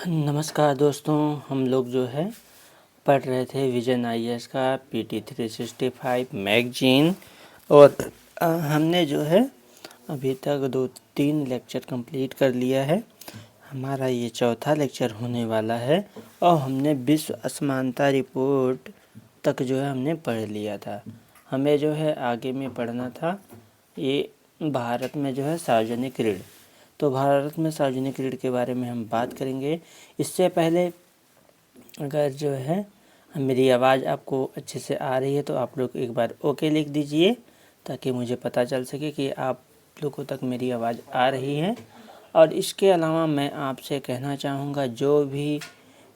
नमस्कार दोस्तों, हम लोग जो है पढ़ रहे थे विजन आईएएस का पीटी 365 मैगजीन। और हमने जो है अभी तक 2-3 लेक्चर कंप्लीट कर लिया है। हमारा ये चौथा लेक्चर होने वाला है और हमने विश्व असमानता रिपोर्ट तक जो है हमने पढ़ लिया था। हमें जो है आगे में पढ़ना था ये भारत में जो है सार्वजनिक ऋण। तो भारत में सार्वजनिक ऋण के बारे में हम बात करेंगे। इससे पहले अगर जो है मेरी आवाज़ आपको अच्छे से आ रही है तो आप लोग एक बार ओके लिख दीजिए, ताकि मुझे पता चल सके कि आप लोगों तक मेरी आवाज़ आ रही है। और इसके अलावा मैं आपसे कहना चाहूँगा, जो भी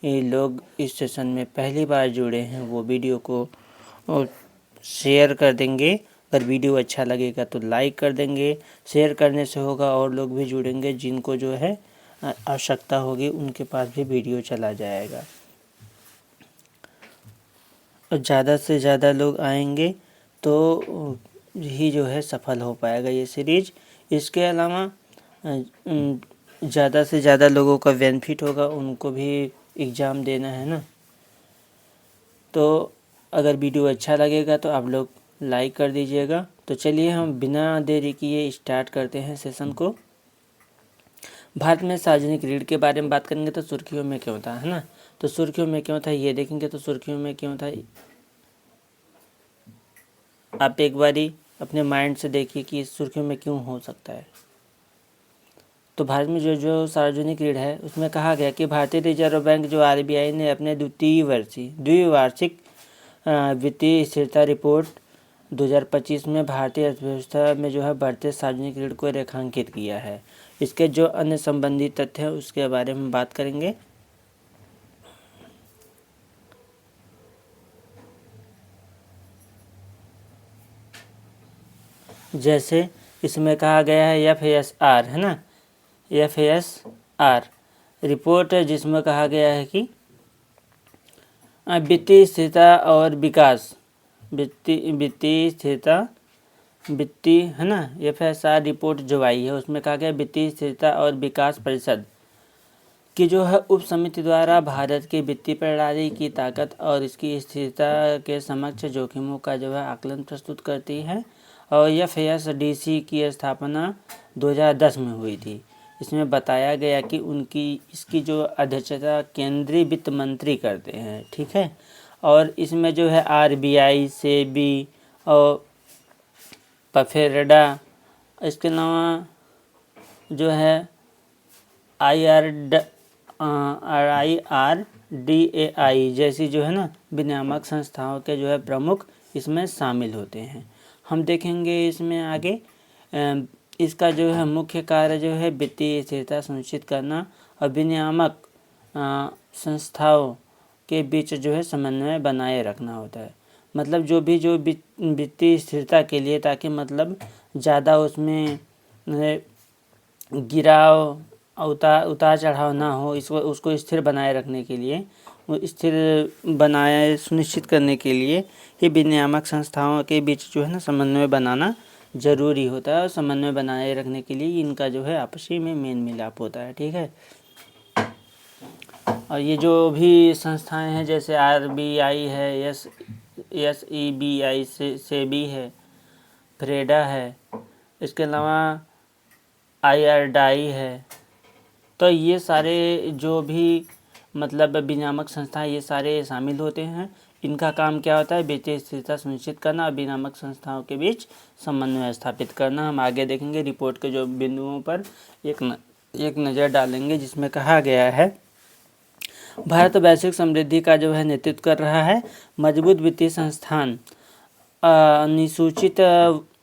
लोग इस सेशन में पहली बार जुड़े हैं वो वीडियो को शेयर कर देंगे। अगर वीडियो अच्छा लगेगा तो लाइक कर देंगे। शेयर करने से होगा और लोग भी जुड़ेंगे, जिनको जो है आवश्यकता होगी उनके पास भी वीडियो चला जाएगा। और ज़्यादा से ज़्यादा लोग आएंगे तो ही जो है सफल हो पाएगा ये सीरीज। इसके अलावा ज़्यादा से ज़्यादा लोगों का बेनिफिट होगा, उनको भी एग्ज़ाम देना है ना। तो अगर वीडियो अच्छा लगेगा तो आप लोग लाइक कर दीजिएगा। तो चलिए हम बिना देरी किए स्टार्ट करते हैं सेशन को। भारत में सार्वजनिक ऋण के बारे में बात करेंगे तो सुर्खियों में क्यों था, है ना। तो सुर्खियों में क्यों था ये देखेंगे। तो सुर्खियों में क्यों था, आप एक बारी अपने माइंड से देखिए कि सुर्खियों में क्यों हो सकता है। तो भारत में जो सार्वजनिक ऋण है उसमें कहा गया कि भारतीय रिजर्व बैंक जो आरबीआई ने अपने द्विवार्षिक वित्तीय स्थिरता रिपोर्ट 2025 में भारतीय अर्थव्यवस्था में जो है बढ़ते सार्वजनिक ऋण को रेखांकित किया है। इसके जो अन्य संबंधित तथ्य हैं उसके बारे में बात करेंगे। जैसे इसमें कहा गया है FASR, है ना, FASR रिपोर्ट है, जिसमें कहा गया है कि वित्तीय स्थिरता और विकास, वित्तीय स्थिरता, है ना। FASR रिपोर्ट जो आई है उसमें कहा गया वित्तीय स्थिरता और विकास परिषद की जो है उप समिति द्वारा भारत की वित्तीय प्रणाली की ताकत और इसकी स्थिरता के समक्ष जोखिमों का जो है आकलन प्रस्तुत करती है। और FASDC की स्थापना 2010 में हुई थी। इसमें बताया गया कि इसकी जो अध्यक्षता केंद्रीय वित्त मंत्री करते हैं, ठीक है। और इसमें जो है RBI, सेबी और पफेरडा, इसके अलावा जो है IRDAI जैसी जो है ना विनियामक संस्थाओं के जो है प्रमुख इसमें शामिल होते हैं। हम देखेंगे इसमें आगे इसका जो है मुख्य कार्य जो है वित्तीय स्थिरता सुनिश्चित करना और विनियामक संस्थाओं के बीच जो है समन्वय बनाए रखना होता है। मतलब जो वित्तीय स्थिरता के लिए, ताकि मतलब ज़्यादा उसमें गिराव उतार चढ़ाव ना हो, उसको स्थिर बनाए रखने के लिए, वो स्थिर बनाए सुनिश्चित करने के लिए ये विनियामक संस्थाओं के बीच जो है ना समन्वय बनाना ज़रूरी होता है। और समन्वय बनाए रखने के लिए इनका जो है आपसी में मेल मिलाप होता है, ठीक है। और ये जो भी संस्थाएं हैं जैसे RBI है, SEBI सेबी है, फ्रेडा है, इसके अलावा IRDAI है, तो ये सारे जो भी मतलब विनियामक संस्थाएं ये सारे शामिल होते हैं। इनका काम क्या होता है, वित्तीय स्थिरता सुनिश्चित करना और विनियामक संस्थाओं के बीच समन्वय स्थापित करना। हम आगे देखेंगे रिपोर्ट के जो बिंदुओं पर एक नज़र डालेंगे, जिसमें कहा गया है भारत वैश्विक समृद्धि का जो है नेतृत्व कर रहा है। मजबूत वित्तीय संस्थान, अनुसूचित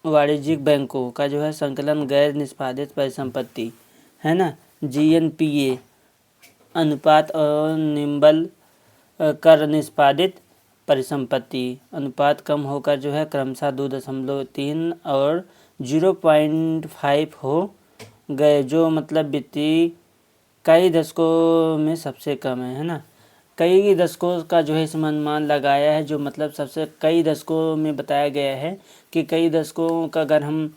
वाणिज्यिक बैंकों का जो है संकलन, गैर निष्पादित परिसंपत्ति, है ना, GNPA अनुपात और निम्बल कर निष्पादित परिसंपत्ति अनुपात कम होकर जो है क्रमशः 2.3 और 0.5 हो गए, जो मतलब वित्तीय कई दशकों में सबसे कम है ना। कई दशकों का जो है इसमें अनुमान लगाया है, जो मतलब सबसे कई दशकों में बताया गया है कि कई दशकों का अगर हम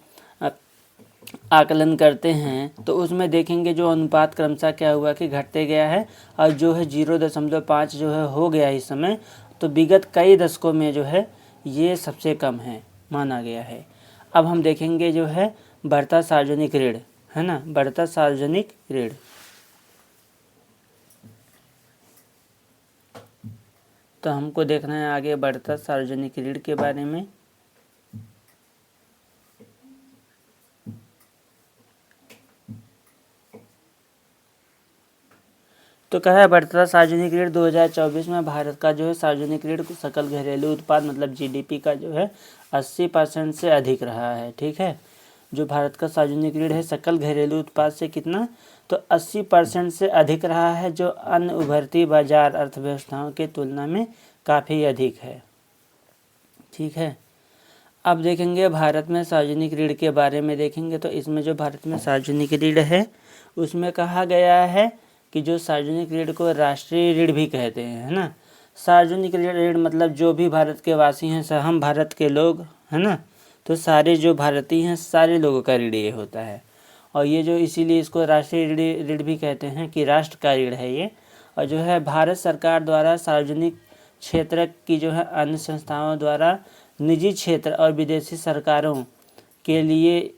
आकलन करते हैं तो उसमें देखेंगे जो अनुपात क्रमशः क्या हुआ कि घटते गया है और जो है 0.5 जो है हो गया इस समय। तो विगत कई दशकों में जो है ये सबसे कम है माना गया है। अब हम देखेंगे जो है बढ़ता सार्वजनिक ऋण, है ना, बढ़ता सार्वजनिक ऋण। तो हमको देखना है आगे बढ़ता सार्वजनिक ऋण के बारे में। तो कहा है बढ़ता सार्वजनिक ऋण 2024 में भारत का जो है सार्वजनिक ऋण सकल घरेलू उत्पाद मतलब जीडीपी का जो है 80% से अधिक रहा है। ठीक है, जो भारत का सार्वजनिक ऋण है सकल घरेलू उत्पाद से कितना, तो 80% से अधिक रहा है, जो अन्य उभरती बाजार अर्थव्यवस्थाओं की तुलना में काफ़ी अधिक है। ठीक है, अब देखेंगे भारत में सार्वजनिक ऋण के बारे में देखेंगे। तो इसमें जो भारत में सार्वजनिक ऋण है उसमें कहा गया है कि जो सार्वजनिक ऋण को राष्ट्रीय ऋण भी कहते हैं, है ना। सार्वजनिक ऋण मतलब जो भी भारत के वासी हैं, हम भारत के लोग, है ना, तो सारे जो भारतीय हैं सारे लोगों का ऋण ये होता है। और ये जो इसीलिए इसको राष्ट्रीय ऋण भी कहते हैं कि राष्ट्र का ऋण है ये। और जो है भारत सरकार द्वारा सार्वजनिक क्षेत्र की जो है अन्य संस्थाओं द्वारा निजी क्षेत्र और विदेशी सरकारों के लिए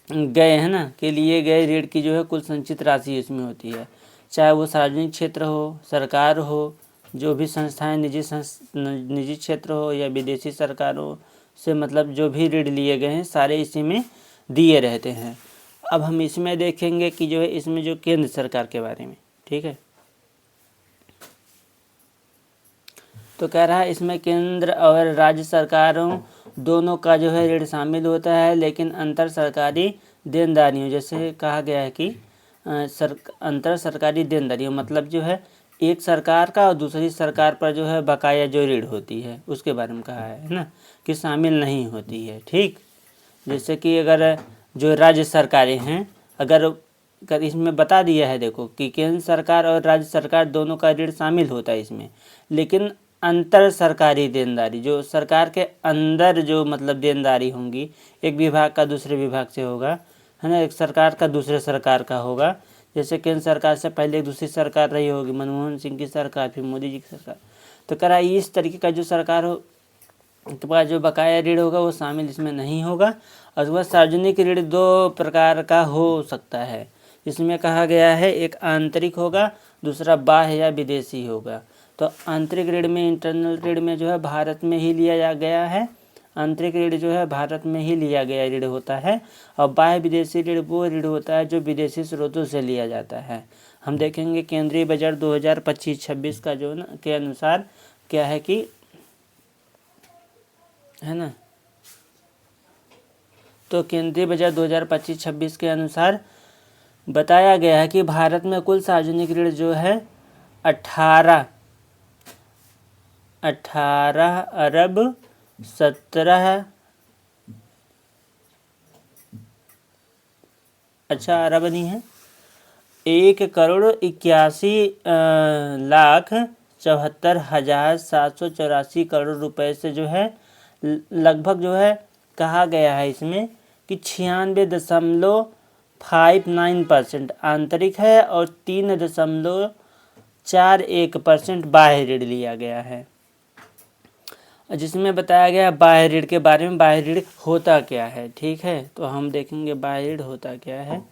गए, है ना, के लिए गए ऋण की जो है कुल संचित राशि इसमें होती है। चाहे वो सार्वजनिक क्षेत्र हो, सरकार हो, जो भी संस्थाएं निजी क्षेत्र हो या विदेशी सरकारों से मतलब जो भी ऋण लिए गए हैं सारे इसी में दिए रहते हैं। अब हम इसमें देखेंगे कि जो है इसमें जो केंद्र सरकार के बारे में। ठीक है, तो कह रहा है इसमें केंद्र और राज्य सरकारों दोनों का जो है ऋण शामिल होता है, लेकिन अंतर सरकारी देनदारियों, जैसे कहा गया है कि अंतर सरकारी देनदारियों मतलब जो है एक सरकार का और दूसरी सरकार पर जो है बकाया जो ऋण होती है उसके बारे में कहा है ना, कि शामिल नहीं होती है। ठीक, जैसे कि अगर जो राज्य सरकारें हैं, अगर इसमें बता दिया है देखो कि केंद्र सरकार और राज्य सरकार दोनों का ऋण शामिल होता है इसमें, लेकिन अंतर सरकारी देनदारी जो सरकार के अंदर जो मतलब देनदारी होंगी, एक विभाग का दूसरे विभाग से होगा, है ना, एक सरकार का दूसरे सरकार का होगा। जैसे केंद्र सरकार से पहले एक दूसरी सरकार रही होगी, मनमोहन सिंह की सरकार, फिर मोदी जी की सरकार। तो कह रहा है इस तरीके का जो सरकार हो के पास जो बकाया ऋण होगा वो शामिल इसमें नहीं होगा। और उसके बाद सार्वजनिक ऋण दो प्रकार का हो सकता है, इसमें कहा गया है एक आंतरिक होगा, दूसरा बाह्य या विदेशी होगा। तो आंतरिक ऋण में, इंटरनल ऋण में जो है भारत में ही लिया गया है, आंतरिक ऋण जो है भारत में ही लिया गया ऋण होता है। और बाह्य विदेशी ऋण वो ऋण होता है जो विदेशी स्रोतों से लिया जाता है। हम देखेंगे केंद्रीय बजट 2025-26 का जो ना के अनुसार क्या है कि, है ना, तो केंद्रीय बजट 2025-26 के अनुसार बताया गया है कि भारत में कुल सार्वजनिक ऋण जो है 18 अरब 17 अरब नहीं है, 1,81,74,784 करोड़ रुपए से जो है लगभग जो है कहा गया है इसमें कि 96.59% आंतरिक है और 3.41% बाह्य ऋण लिया गया है। जिसमें बताया गया बाह्य ऋण के बारे में, बाह्य ऋण होता क्या है। ठीक है, तो हम देखेंगे बाह्य ऋण होता क्या है।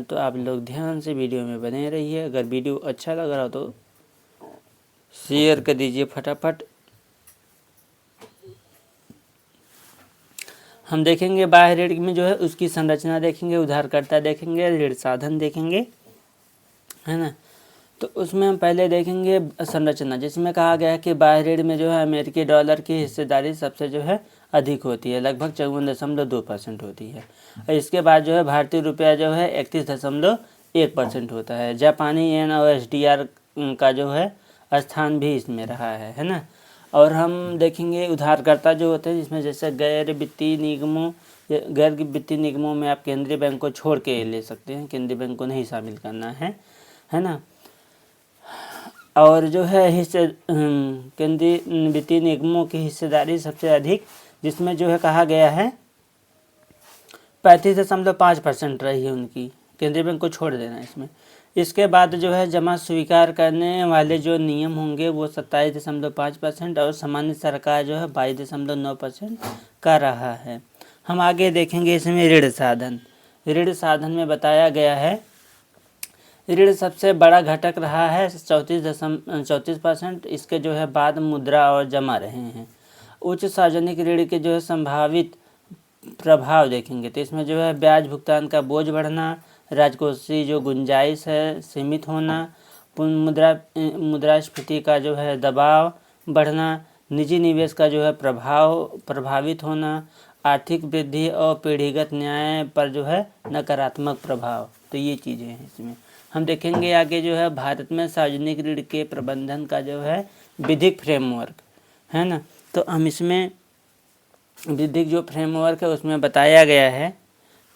तो आप लोग ध्यान से वीडियो में बने रहिए। अगर वीडियो अच्छा लग रहा हो तो शेयर कर दीजिए फटाफट। हम देखेंगे बाह्य ऋण में जो है उसकी संरचना देखेंगे, उधारकर्ता देखेंगे, ऋण साधन देखेंगे, है ना। तो उसमें हम पहले देखेंगे संरचना, जिसमें कहा गया है कि बाह्य ऋण में जो है अमेरिकी डॉलर की हिस्सेदारी सबसे जो है अधिक होती है, लगभग 54.2% होती है। और इसके बाद जो है भारतीय रुपया जो है 31.1% होता है। जापानी येन और SDR का जो है स्थान भी इसमें रहा है ना। और हम देखेंगे उधारकर्ता जो होते हैं, जिसमें जैसे गैर वित्तीय निगमों में आप केंद्रीय बैंक को छोड़ के ले सकते हैं, केंद्रीय बैंक को नहीं शामिल करना है ना। और जो है केंद्रीय वित्तीय निगमों की हिस्सेदारी सबसे अधिक, जिसमें जो है कहा गया है 35.5% रही है उनकी, केंद्रीय बैंक को छोड़ देना इसमें। इसके बाद जो है जमा स्वीकार करने वाले जो नियम होंगे वो 27.5% और सामान्य सरकार जो है 22.9% का रहा है। हम आगे देखेंगे इसमें ऋण साधन। ऋण साधन में बताया गया है ऋण सबसे बड़ा घटक रहा है 34%। इसके जो है बाद मुद्रा और जमा रहे हैं। उच्च सार्वजनिक ऋण के जो है संभावित प्रभाव देखेंगे तो इसमें जो है ब्याज भुगतान का बोझ बढ़ना, राजकोषीय जो गुंजाइश है सीमित होना, मुद्रास्फीति का जो है दबाव बढ़ना, निजी निवेश का जो है प्रभावित होना, आर्थिक वृद्धि और पीढ़ीगत न्याय पर जो है नकारात्मक प्रभाव। तो ये चीज़ें हैं इसमें। हम देखेंगे आगे जो है भारत में सार्वजनिक ऋण के प्रबंधन का जो है विधिक फ्रेमवर्क है ना। तो हम इसमें विधिक जो फ्रेमवर्क है उसमें बताया गया है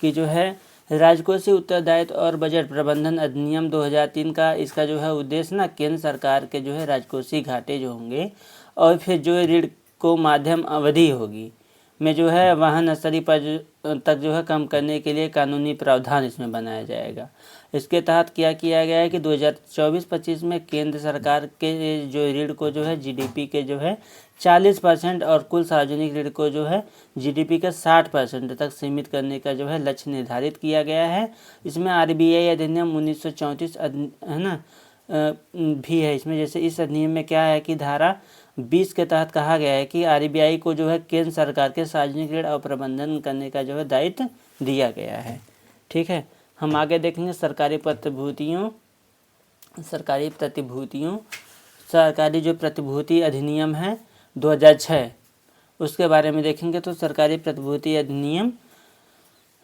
कि जो है राजकोषीय उत्तरदायित्व और बजट प्रबंधन अधिनियम 2003 का इसका जो है उद्देश्य ना केंद्र सरकार के जो है राजकोषीय घाटे जो होंगे और फिर जो है ऋण को माध्यम अवधि होगी में जो है वाहन स्तरीय पर तक जो है कम करने के लिए कानूनी प्रावधान इसमें बनाया जाएगा। इसके तहत क्या किया गया है कि 2024-25 में केंद्र सरकार के जो ऋण को जो है जीडीपी के जो है 40% और कुल सार्वजनिक ऋण को जो है जीडीपी के 60% तक सीमित करने का जो है लक्ष्य निर्धारित किया गया है। इसमें आरबीआई अधिनियम 1934 है ना भी है इसमें। जैसे इस अधिनियम में क्या है कि धारा 20 के तहत कहा गया है कि आरबीआई को जो है केंद्र सरकार के सार्वजनिक ऋण और प्रबंधन करने का जो है दायित्व दिया गया है। ठीक है, हम आगे देखेंगे सरकारी जो प्रतिभूति अधिनियम है 2006 उसके बारे में देखेंगे। तो सरकारी प्रतिभूति अधिनियम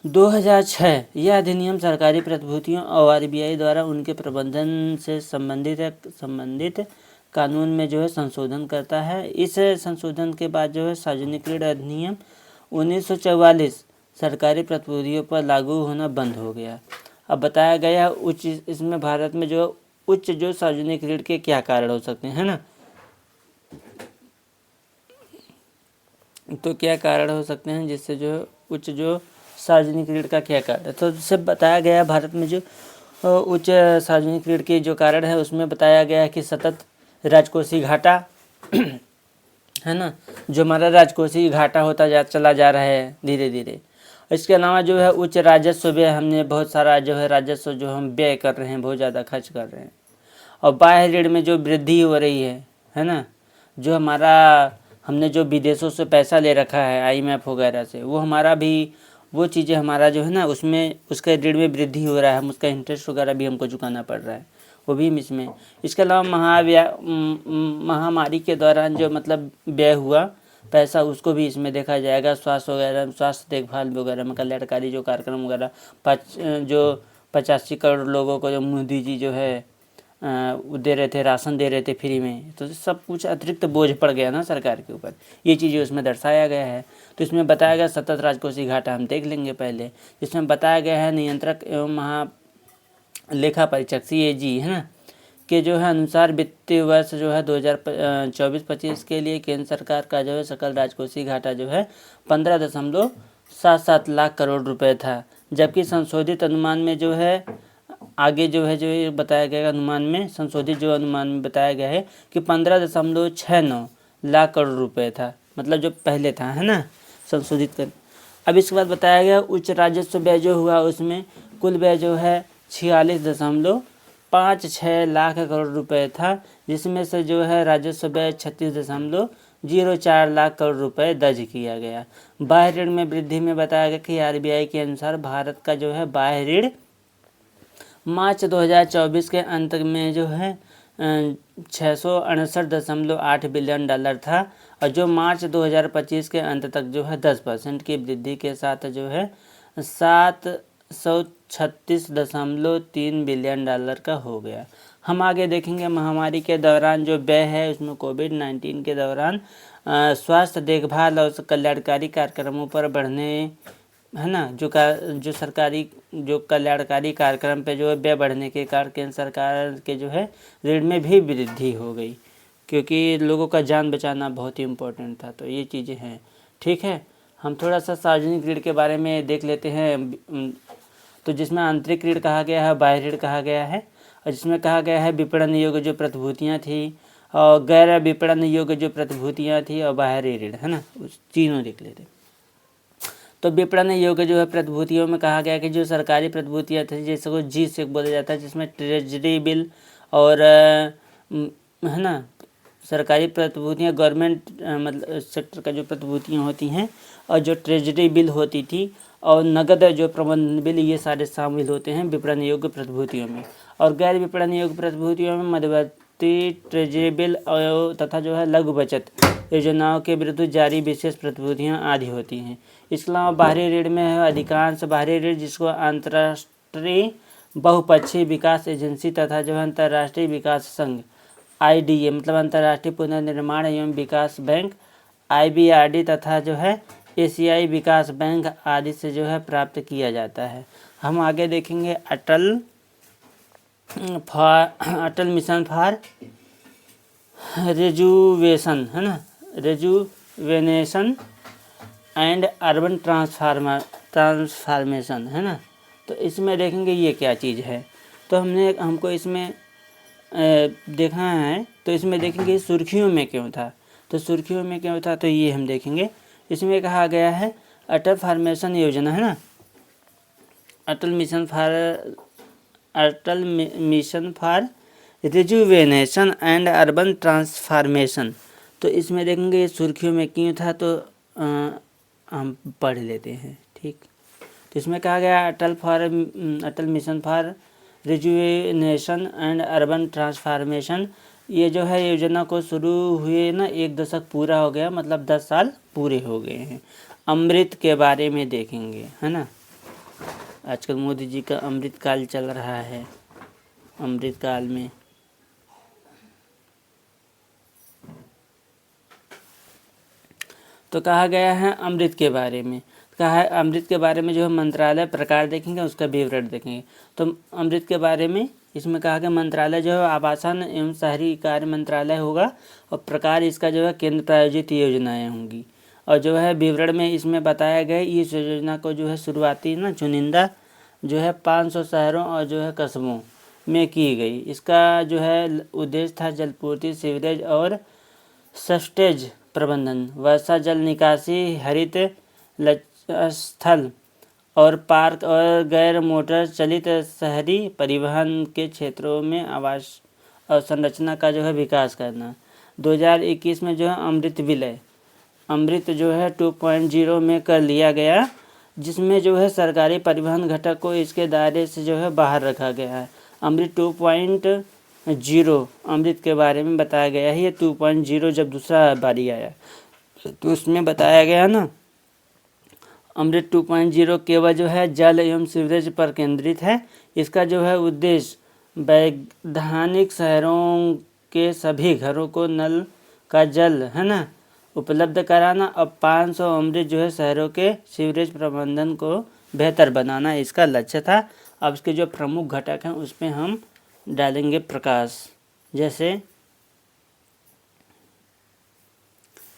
2006 यह अधिनियम सरकारी प्रतिभूतियों और आरबीआई द्वारा उनके प्रबंधन से संबंधित कानून में जो है संशोधन करता है। इस संशोधन के बाद जो है सार्वजनिक ऋण अधिनियम 1944 सरकारी प्रतिभूतियों पर लागू होना बंद हो गया। अब बताया गया इसमें भारत में जो उच्च जो सार्वजनिक ऋण के क्या कारण हो सकते हैं ना। तो क्या कारण हो सकते हैं जिससे जो उच्च जो सार्वजनिक ऋण का क्या कारण है। तो इससे बताया गया भारत में जो उच्च सार्वजनिक ऋण के जो कारण है उसमें बताया गया है कि सतत राजकोषीय घाटा है ना, जो हमारा राजकोषीय घाटा होता चला जा रहा है धीरे धीरे। इसके अलावा जो है उच्च राजस्व व्यय, हमने बहुत सारा जो है राजस्व जो हम व्यय कर रहे हैं, बहुत ज़्यादा खर्च कर रहे हैं। और बाह्य ऋण में जो वृद्धि हो रही है ना, जो हमारा हमने जो विदेशों से पैसा ले रखा है आईएमएफ वगैरह से, वो हमारा भी वो चीज़ें हमारा जो है ना उसमें उसके ऋण में वृद्धि हो रहा है, हम उसका इंटरेस्ट वगैरह भी हमको चुकाना पड़ रहा है, वो भी इसमें। इसके अलावा महामारी के दौरान जो मतलब व्यय हुआ पैसा उसको भी इसमें देखा जाएगा। स्वास्थ्य देखभाल वगैरह में कल्याणकारी जो कार्यक्रम वगैरह जो 85 करोड़ लोगों को जो मोदी जी जो है दे रहे थे, राशन दे रहे थे फ्री में, तो सब कुछ अतिरिक्त बोझ पड़ गया ना सरकार के ऊपर। ये चीज़ें उसमें दर्शाया गया है। तो इसमें बताया गया सतत राजकोषीय घाटा हम देख लेंगे पहले। इसमें बताया गया है नियंत्रक एवं महालेखा परीक्षक CAG है ना के जो है अनुसार वित्तीय वर्ष जो है 2024-25 के लिए केंद्र सरकार का जो है सकल राजकोषीय घाटा जो है 15.77 लाख करोड़ रुपए था। जबकि संशोधित अनुमान में जो है आगे जो है जो ये बताया गया अनुमान में संशोधित जो अनुमान में बताया गया है कि 15.69 लाख करोड़ रुपए था, मतलब जो पहले था है ना संशोधित कर। अब इसके बाद बताया गया उच्च राजस्व व्यय जो हुआ उसमें कुल व्यय जो है 46.56 लाख करोड़ रुपए था, जिसमें से जो है राजस्व व्यय 36.04 लाख करोड़ रुपए दर्ज किया गया। बाह्य ऋण में वृद्धि में बताया गया कि आरबीआई के अनुसार भारत का जो है बाह्य ऋण मार्च 2024 के अंत में जो है 668.8 बिलियन डॉलर था, और जो मार्च 2025 के अंत तक जो है 10% की वृद्धि के साथ जो है 736.3 बिलियन डॉलर का हो गया। हम आगे देखेंगे महामारी के दौरान जो व्यय है उसमें कोविड-19 के दौरान स्वास्थ्य देखभाल और कल्याणकारी कार्यक्रमों पर बढ़ने है ना, जो सरकारी जो कल्याणकारी कार्यक्रम पे जो है व्यय बढ़ने के कारण केंद्र सरकार के जो है ऋण में भी वृद्धि हो गई, क्योंकि लोगों का जान बचाना बहुत ही इम्पोर्टेंट था। तो ये चीज़ें हैं। ठीक है, हम थोड़ा सा सार्वजनिक ऋण के बारे में देख लेते हैं। तो जिसमें आंतरिक ऋण कहा गया है, बाह्य ऋण कहा गया है, और जिसमें कहा गया है विपणन योग्य जो प्रतिभूतियाँ थी और गैर विपणन योग्य जो प्रतिभूतियाँ थी और बाहरी ऋण, है ना, उस तीनों देख लेते हैं। तो विपणन योग्य जो है प्रतिभूतियों में कहा गया कि जो सरकारी प्रतिभूतियाँ थी, जैसे को जी से बोला जाता है, जिसमें ट्रेजरी बिल और है ना, सरकारी प्रतिभूतियाँ गवर्नमेंट मतलब सेक्टर का जो प्रतिभूतियाँ होती हैं, और जो ट्रेजरी बिल होती थी और नगद जो प्रबंधन बिल, ये सारे शामिल होते हैं विपणन योग्य प्रतिभूतियों में। और गैर विपणन योग्य प्रतिभूतियों में मध्यवर्ती ट्रेजरी बिल और तथा जो है लघु बचत योजनाओं के विरुद्ध जारी विशेष प्रतिभूतियाँ आदि होती हैं। इसके अलावा बाहरी ऋण में है अधिकांश बाहरी ऋण जिसको अंतर्राष्ट्रीय बहुपक्षीय विकास एजेंसी तथा जो है अंतर्राष्ट्रीय विकास संघ IDA मतलब अंतर्राष्ट्रीय पुनर्निर्माण एवं विकास बैंक IBRD तथा जो है एशियाई विकास बैंक आदि से जो है प्राप्त किया जाता है। हम आगे देखेंगे अटल मिशन फॉर रिजुवेशन, है ना, रिजुवेनेशन एंड अर्बन ट्रांसफार्मेशन, है ना। तो इसमें देखेंगे ये क्या चीज़ है। तो हमको इसमें देखना है। तो इसमें देखेंगे सुर्खियों में क्यों था। तो सुर्खियों में क्यों था, तो ये हम देखेंगे। इसमें कहा गया है अटल फार्मेशन योजना, है ना, Atal mission for rejuvenation and urban transformation. तो इसमें देखेंगे सुर्खियों में क्यों था, तो हम पढ़ लेते हैं, ठीक। तो इसमें कहा गया Atal mission for rejuvenation and urban transformation, ये जो है योजना को शुरू हुए ना 1 दशक पूरा हो गया, मतलब 10 साल पूरे हो गए हैं। अमृत के बारे में देखेंगे, है ना। आजकल मोदी जी का अमृत काल चल रहा है। अमृत काल में तो कहा गया है अमृत के बारे में, कहा है अमृत के बारे में जो है मंत्रालय प्रकार देखेंगे, उसका विवरण देखेंगे। तो अमृत के बारे में इसमें कहा गया मंत्रालय जो है आवासन एवं शहरी कार्य मंत्रालय होगा, और प्रकार इसका जो है केंद्र प्रायोजित योजनाएं होंगी। और जो है विवरण में इसमें बताया गया इस योजना को जो है शुरुआती ना चुनिंदा जो है 500 शहरों और जो है कस्बों में की गई। इसका जो है उद्देश्य था जलपूर्ति, सीवरेज और सस्टेज प्रबंधन, वर्षा जल निकासी, हरित स्थल और पार्क और गैर मोटर चलित शहरी परिवहन के क्षेत्रों में आवास और संरचना का जो है विकास करना। 2021 में जो है अमृत विलय, अमृत जो है 2.0 में कर लिया गया, जिसमें जो है सरकारी परिवहन घटक को इसके दायरे से जो है बाहर रखा गया है। अमृत 2.0 अमृत के बारे में बताया गया है। ये 2.0 जब दूसरा बारी आया तो उसमें बताया गया ना, अमृत 2.0 केवल जो है जल एवं सीवरेज पर केंद्रित है। इसका जो है उद्देश्य वैधानिक शहरों के सभी घरों को नल का जल, है ना, उपलब्ध कराना। अब 500 अमृत जो है शहरों के सीवरेज प्रबंधन को बेहतर बनाना इसका लक्ष्य था। अब इसके जो प्रमुख घटक हैं उस पर हम डालेंगे प्रकाश। जैसे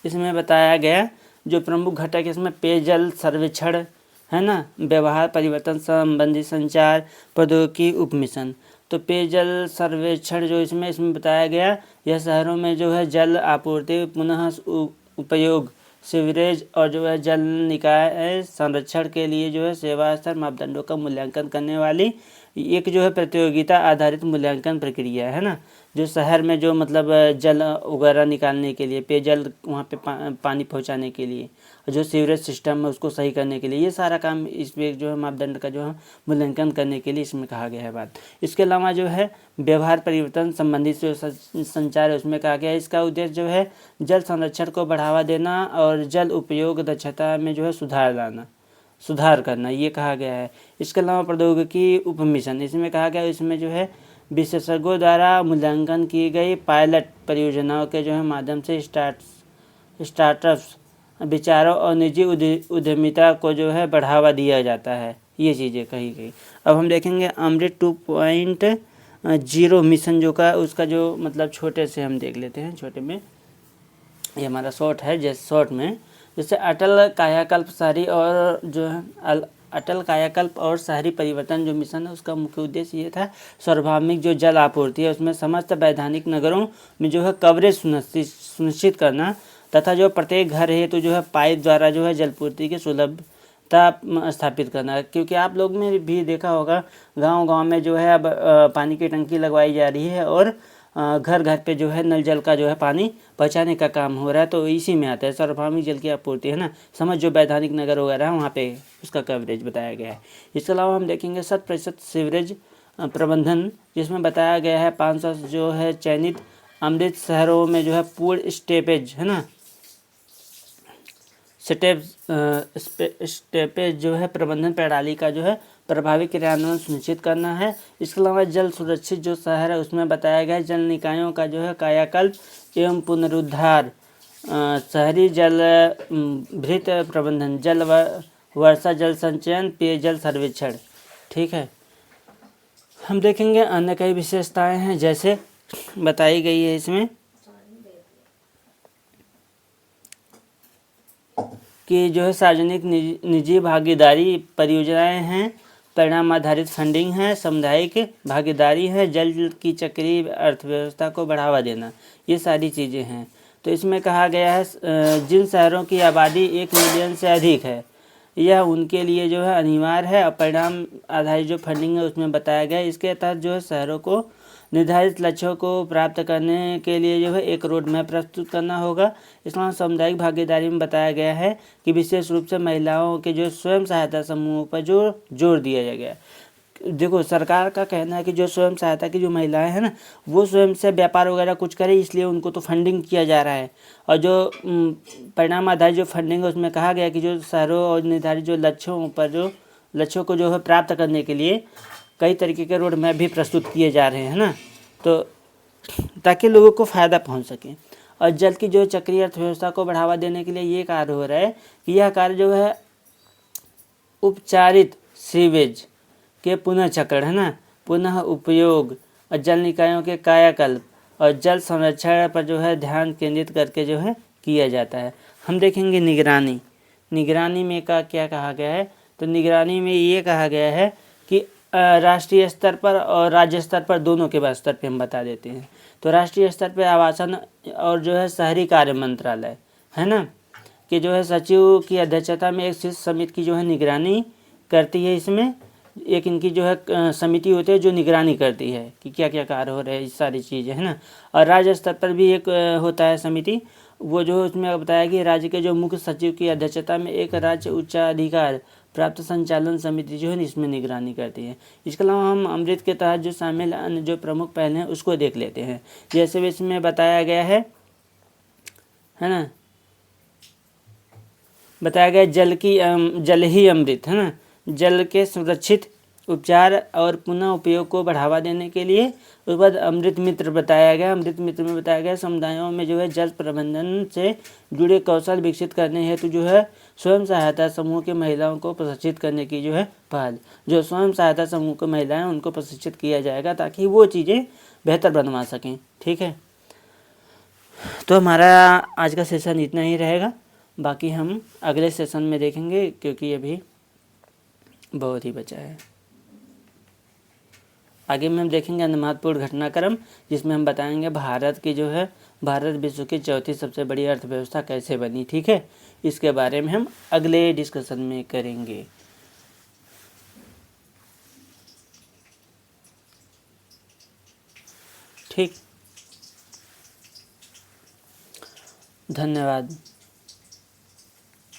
इसमें बताया गया जो प्रमुख घटक इसमें पेयजल सर्वेक्षण, है ना, व्यवहार परिवर्तन संबंधी संचार प्रौद्योगिकी उपमिशन। तो पेयजल सर्वेक्षण जो इसमें बताया गया, यह शहरों में जो है जल आपूर्ति, पुनः उपयोग, सीवरेज और जो है जल निकाय संरक्षण के लिए जो है सेवा स्तर मापदंडों का मूल्यांकन करने वाली एक जो है प्रतियोगिता आधारित मूल्यांकन प्रक्रिया है ना। जो शहर में जो मतलब जल वगैरह निकालने के लिए, पेयजल वहाँ पे पानी पहुँचाने के लिए, जो सीवरेज सिस्टम है उसको सही करने के लिए, ये सारा काम इसमें जो है मापदंड का जो है मूल्यांकन करने के लिए इसमें कहा गया है बात। इसके अलावा जो है व्यवहार परिवर्तन संबंधी जो संचार है उसमें कहा गया है इसका उद्देश्य जो है जल संरक्षण को बढ़ावा देना और जल उपयोग दक्षता में जो है सुधार करना, ये कहा गया है। इसके अलावा प्रौद्योगिकी उपमिशन इसमें कहा गया, इसमें जो है विशेषज्ञों द्वारा मूल्यांकन की गई पायलट परियोजनाओं के जो है माध्यम से स्टार्टअप्स विचारों और निजी उद्यमिता को जो है बढ़ावा दिया जाता है, ये चीज़ें कही गई। अब हम देखेंगे अमृत 2.0 मिशन जो का उसका जो मतलब छोटे से हम देख लेते हैं। छोटे में ये हमारा शॉर्ट है, जैसे शॉर्ट में जैसे अटल कायाकल्प शहरी और जो है अटल कायाकल्प और शहरी परिवर्तन जो मिशन है उसका मुख्य उद्देश्य ये था सार्वभौमिक जो जल आपूर्ति है उसमें समस्त वैधानिक नगरों में जो है कवरेज सुनिश्चित करना तथा जो प्रत्येक घर है तो जो है पाइप द्वारा जो है जलपूर्ति की सुलभता स्थापित करना। क्योंकि आप लोग ने भी देखा होगा गांव-गांव में जो है अब पानी की टंकी लगवाई जा रही है और घर घर पे जो है नल जल का जो है पानी पहुँचाने का काम हो रहा है, तो इसी में आता है सार्वभौमिक जल की आपूर्ति, है ना। समझ जो वैधानिक नगर वगैरह है वहाँ पे उसका कवरेज बताया गया है। इसके अलावा हम देखेंगे 100% सीवरेज प्रबंधन, जिसमें बताया गया है 500 जो है चयनित अमृत शहरों में जो है पूर्ण स्टेपेज, है ना, स्टेपेज जो है प्रबंधन प्रणाली का जो है प्रभावी क्रियान्वयन सुनिश्चित करना है। इसके अलावा जल सुरक्षित जो शहर है उसमें बताया गया है जल निकायों का जो है कायाकल्प एवं पुनरुद्धार, शहरी जल भृत प्रबंधन, जल वर्षा जल संचयन, पेयजल सर्वेक्षण। ठीक है, हम देखेंगे अन्य कई विशेषताएं हैं जैसे बताई गई है इसमें कि जो है सार्वजनिक निजी भागीदारी परियोजनाएं हैं, परिणाम आधारित फंडिंग है, सामुदायिक भागीदारी है, जल की चक्रीय अर्थव्यवस्था को बढ़ावा देना, ये सारी चीज़ें हैं। तो इसमें कहा गया है जिन शहरों की आबादी 1 मिलियन से अधिक है यह उनके लिए जो है अनिवार्य है, और परिणाम आधारित जो फंडिंग है उसमें बताया गया है। इसके तहत जो है शहरों को निर्धारित लक्ष्यों को प्राप्त करने के लिए जो है एक रोड मैप प्रस्तुत करना होगा। इसमें सामुदायिक भागीदारी में बताया गया है कि विशेष रूप से महिलाओं के जो स्वयं सहायता समूहों पर जोर दिया गया। देखो सरकार का कहना है कि जो स्वयं सहायता की जो महिलाएं हैं ना वो स्वयं से व्यापार वगैरह कुछ करें, इसलिए उनको तो फंडिंग किया जा रहा है। और जो परिणाम आधारित जो फंडिंग है उसमें कहा गया कि जो शहरों और निर्धारित जो लक्ष्यों को जो है प्राप्त करने के लिए कई तरीके के रोड मैप भी प्रस्तुत किए जा रहे हैं ना, तो ताकि लोगों को फ़ायदा पहुंच सके। और जल की जो चक्रीय अर्थव्यवस्था को बढ़ावा देने के लिए ये कार्य हो रहा है कि यह कार्य जो है उपचारित सीवेज के पुनः चक्रण, है ना, पुनः उपयोग और जल निकायों के कायाकल्प और जल संरक्षण पर जो है ध्यान केंद्रित करके जो है किया जाता है। हम देखेंगे निगरानी में का क्या कहा गया है, तो निगरानी में ये कहा गया है कि राष्ट्रीय स्तर पर और राज्य स्तर पर दोनों के स्तर पे हम बता देते हैं। तो राष्ट्रीय स्तर पे आवासन और जो है शहरी कार्य मंत्रालय, है ना, कि जो है सचिव की अध्यक्षता में एक शीर्ष समिति की जो है निगरानी करती है। इसमें एक इनकी जो है समिति होती है जो निगरानी करती है कि क्या क्या कार्य हो रहे हैं, इस सारी चीज़ें, है ना। और राज्य स्तर पर भी एक होता है समिति, वो जो उसमें बताया कि राज्य के जो मुख्य सचिव की अध्यक्षता में एक राज्य उच्चाधिकार प्राप्त संचालन समिति जो है इसमें निगरानी करती है। इसके अलावा हम अमृत के तहत जो शामिल अन्य जो प्रमुख पहल हैं उसको देख लेते हैं। जैसे इसमें बताया गया है ना, बताया गया जल ही अमृत, है ना, जल के सुरक्षित उपचार और पुनः उपयोग को बढ़ावा देने के लिए। उसके बाद अमृत मित्र बताया गया। अमृत मित्र में बताया गया समुदायों में जो है जल प्रबंधन से जुड़े कौशल विकसित करने हेतु जो है स्वयं सहायता समूह के महिलाओं को प्रशिक्षित करने की जो है पहल। जो स्वयं सहायता समूह के महिलाएं उनको प्रशिक्षित किया जाएगा ताकि वो चीज़ें बेहतर बनवा सकें। ठीक है, तो हमारा आज का सेशन इतना ही रहेगा, बाकी हम अगले सेशन में देखेंगे क्योंकि अभी बहुत ही बचा है। आगे में हम देखेंगे अन्य महत्वपूर्ण घटनाक्रम, जिसमें हम बताएंगे भारत की जो है भारत विश्व की चौथी सबसे बड़ी अर्थव्यवस्था कैसे बनी। ठीक है, इसके बारे में हम अगले डिस्कशन में करेंगे। ठीक, धन्यवाद।